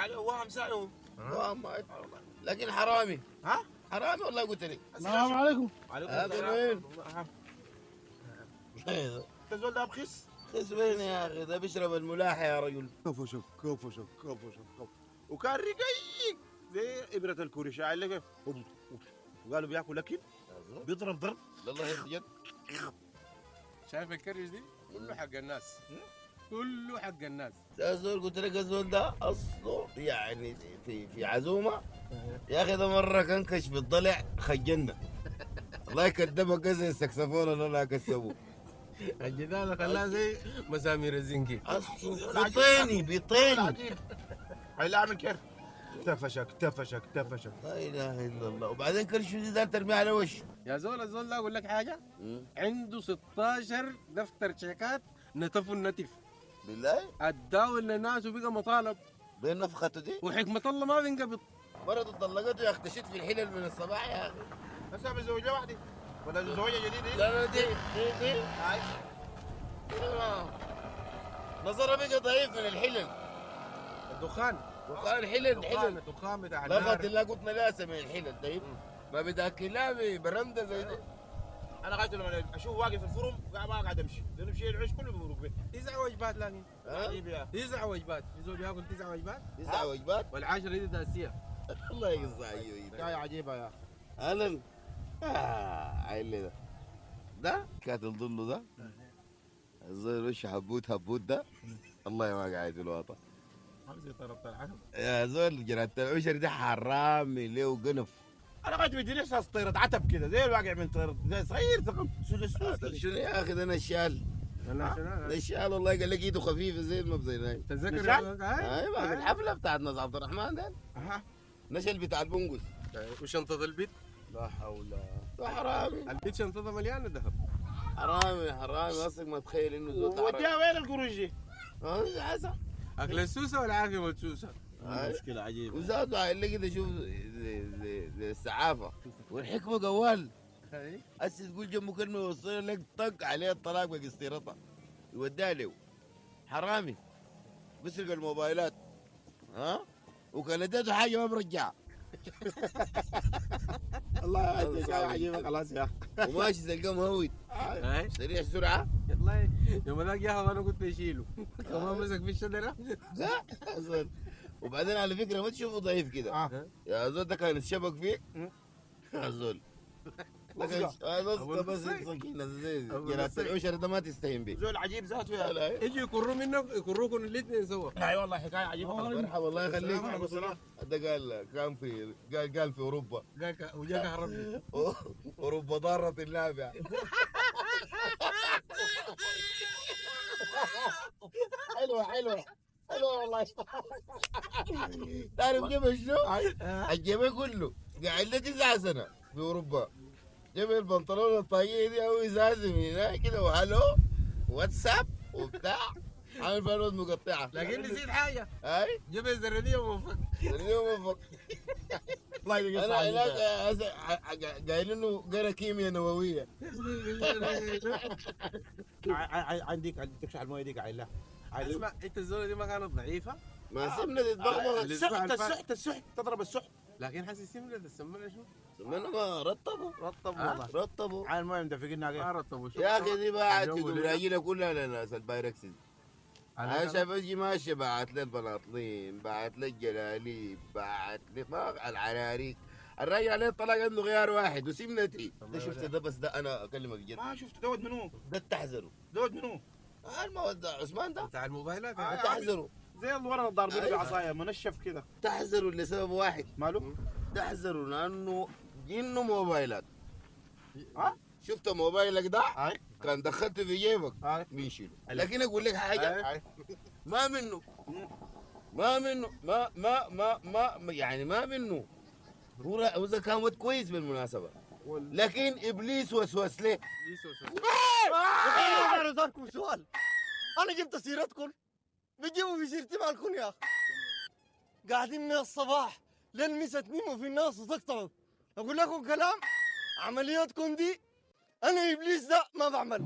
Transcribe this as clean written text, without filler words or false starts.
عليه وهم سايهم. وهم لكن حرامي. ها؟ حرامي والله قلت لك. السلام عليكم. عليكم وين؟ انت زول ده بخس؟ خس وين يا اخي؟ ده بيشرب الملاحة يا رجل. كفشك كفشك كفشك كفشك وكان رقيق زي ابره الكوريشة على وقالوا بياكل اكل بيضرب ضرب. والله بجد. شايف الكرش دي؟ كله حق الناس. كله حق الناس. الزول قلت لك الزول ده اصله يعني في عزومه يا اخي. ده مره كنكش في الضلع خجلنا. الله يكدبك زي السكسفون اللي انا كسبوه. الجدال خلاها زي مسامير الزنكي. اصله بيطيني بيطيني. عجيب. هاي لا اعمل كيف؟ تفشك تفشك تفشك. لا اله الا الله. وبعدين كرشو دي ده ترمي على وش. يا زول الزول ده اقول لك حاجه، عنده 16 دفتر شيكات نتفوا النتف. بالله اداوا للناس وبقى مطالب. بين نفخته دي وحكمه الله ما بينقبض. مرته طلقته يا اختشيت في الحلل من الصباح يا اخي. هسه بزوجة واحدة ولا زوجة جديدة؟ لا لا دي هاي نظرها بقى ضعيف من الحلل. الدخان وقال حلل حلل الدخان بتاع لغت النار. الله قلت نجاسه من الحلل طيب. ما بدك كلابي برندة زي دي. انا قاعد لما اشوف واقف في الفرن قاعد ما قاعد امشي لانه بشيل العيش كله بمرق به. 9 وجبات لكن. عجيب يا 9 وجبات، في زول بياكل 9 وجبات 9 وجبات. والعاشرة دي تاسية. الله يقص عيوني. حكايه عجيبه يا اهلا. عيل ده كاتل ظله ده الزول وش هبوت هبوت ده. الله ما قاعد في الوطن زي طربت العالم. يا زول جرات العشر دي حرامي ليه وقنف. انا قاعد بدي احساس طيرة عتب كده زي الواقع من طيرة زي صغير ثقب سلسوس. شنو يا اخي ده نشال. نشال والله قال لك ايده خفيفه زي المبزيناي. تتذكر نشال؟ اي بعد الحفله بتاعت ناس عبد الرحمن ده اها نشل بتاع البنقس. وشنطة البيت، لا حول. ده حرامي البيت شنطتها مليانة ذهب. حرامي حرامي اصلك ما تخيل انه زول ده وديها وين القروش دي؟ حرامي. حسن أكل السوسة والعافية والسوسة. مشكلة عجيبة. وزادوا عيل كده شوف زي السعافه والحكمه قوال. هسه تقول جنبه كلمه يوصل لك طق عليه الطلاق بقسطيرتها يوديها له. حرامي بيسرق الموبايلات ها وكان اديته حاجه ما برجعها. الله يعجبك عجيبة خلاص يا وماشي تلقاه مهوي سريع سرعه. والله يوم ذاك يا اخي انا كنت اشيله كمان مسك في الشجره. لا أصلاً. وبعدين على فكره ما تشوفه ضعيف كده. يا زول ده كان يتشبك فيك يا زول. بس سكينه زي جرات العشر ده ما تستهين به. زول عجيب ذاته يا يجي يكروا منك يكروكم الاثنين سوا. اي والله حكايه عجيبه. مرحبا الله يخليك. عليكم السلام. ده قال كان في قال في اوروبا وجاك هربني. اوروبا ضاره النافع. حلوه حلوه حلوه والله. تعرف جبل شنو؟ الجبل كله قاعد له 9 سنة في اوروبا. جاب البنطلون الطاقية دي او ازازة من هناك كده وهلو واتساب وبتاع عامل فيها الواد مقطعة. لكن نسيت حاجه، اي جبل زرديه وموفق. اليوم موفق. الله يديك انا الصحة. هناك قايل انه قرا كيمياء نووية. عندك تكشف المويه دي قاعد لها. اسمع انت الزوله دي ما كانت ضعيفه، ما سمنة تتضغط. السحت السحت تضرب السحت. لكن حسي سمنه السمنه شو؟ من ما رطبوا رطب والله. رطبوا عين المويه مدفقين ما ناقي. رطبوا شو؟ يا اخي دي باعت الجو ليه؟ راجلة كلها لناس البايركسز. انا أنا شايف اجي ماشي بعت لي البناطلين بعت لي الجلاليب بعت لي العراريك. الراجل عليه طلع عنده غيار واحد وسمنتي. ده شفت ده بس ده انا اكلمك جد. ما شفت دود منو؟ ده التحذروا. دود منو؟ المواد ده عثمان ده بتاع الموبايلات. تحذروا. زي الورق ضاربينه بعصايه منشف كده. تحذروا لسبب واحد. ماله؟ تحذروا لانه جنه موبايلات. ها؟ شفت موبايلك ده هاي كان دخلته في جيبك هاي بيشيله. لكن اقول لك حاجه هاي ما منه يعني ما منه. هو اذا كان ود كويس بالمناسبه لكن ابليس وسوس له. انا اسالكم سؤال، انا جبت سيرتكم بتجيبوا في سيرتي مالكم يا اخي؟ قاعدين من الصباح لين مسا تنيموا في الناس وتقطعوا. اقول لكم كلام، عملياتكم دي انا ابليس ده ما بعمل.